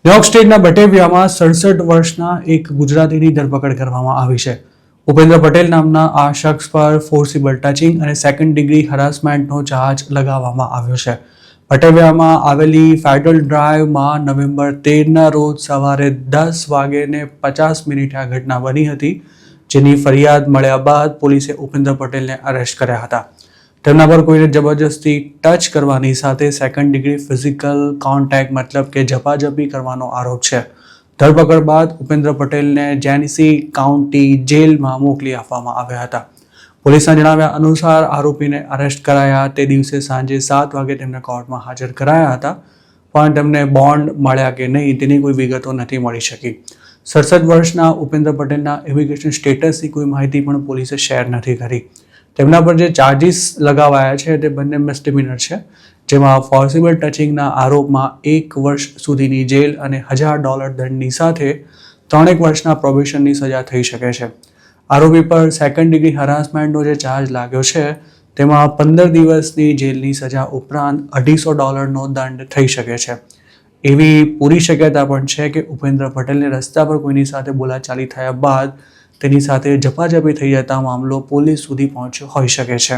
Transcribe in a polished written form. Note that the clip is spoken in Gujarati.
ન્યુયોર્ક સ્ટેટના બટેવિયામાં 67 વર્ષના એક ગુજરાતીની ધરપકડ કરવામાં આવી છે. ઉપેન્દ્ર પટેલ નામના આ શખ્સ પર ફોર્સિબલ ટચિંગ અને સેકન્ડ ડિગ્રી હરાસમેન્ટનો ચાર્જ લગાવવામાં આવ્યો છે. બટેવિયામાં આવેલી ફેડરલ ડ્રાઈવમાં નવેમ્બર 13ના રોજ સવારે 10:50 આ ઘટના બની હતી, જેની ફરિયાદ મળ્યા બાદ પોલીસે ઉપેન્દ્ર પટેલને અરેસ્ટ કર્યા હતા. તેમના પર કોઈને જબરજસ્તી ટચ કરવાની સાથે સેકન્ડ ડિગ્રી ફિઝિકલ કોન્ટેક્ટ મતલબ કે ઝપાઝપી કરવાનો આરોપ છે. ધરપકડ બાદ ઉપેન્દ્ર પટેલને જેનસી કાઉન્ટી જેલમાં મોકલી આપવામાં આવ્યા હતા. પોલીસના જણાવ્યા અનુસાર આરોપીને અરેસ્ટ કરાયા તે દિવસે સાંજે 7 વાગે તેમને કોર્ટમાં હાજર કરાયા હતા, પણ તેમને બોન્ડ મળ્યા કે નહીં તેની કોઈ વિગતો નથી મળી શકી. 67 વર્ષના ઉપેન્દ્ર પટેલના ઇમિગ્રેશન સ્ટેટસની કોઈ માહિતી પણ પોલીસે શેર નથી કરી. તેમના પર જે ચાર્જિસ લગાવાયા છે તે બંને મિસડિમિનર છે, જેમાં ફોર્સિબલ ટચિંગના આરોપમાં 1 વર્ષ સુધીની જેલ અને $1000 દંડની સાથે 3 વર્ષના પ્રોબેશનની સજા થઈ શકે છે. આરોપી પર સેકન્ડ ડિગ્રી હરાસમેન્ટનો જે ચાર્જ લાગ્યો છે તેમાં 15 દિવસની જેલની સજા ઉપરાંત $250નો દંડ થઈ શકે છે. એવી પૂરી શક્યતા પણ છે કે ઉપેન્દ્ર પટેલને રસ્તા પર કોઈની સાથે બોલાચાલી થયા બાદ તેની સાથે ઝપાઝપી થઈ જતા મામલો પોલીસ સુધી પહોંચ્યો હોઈ શકે છે.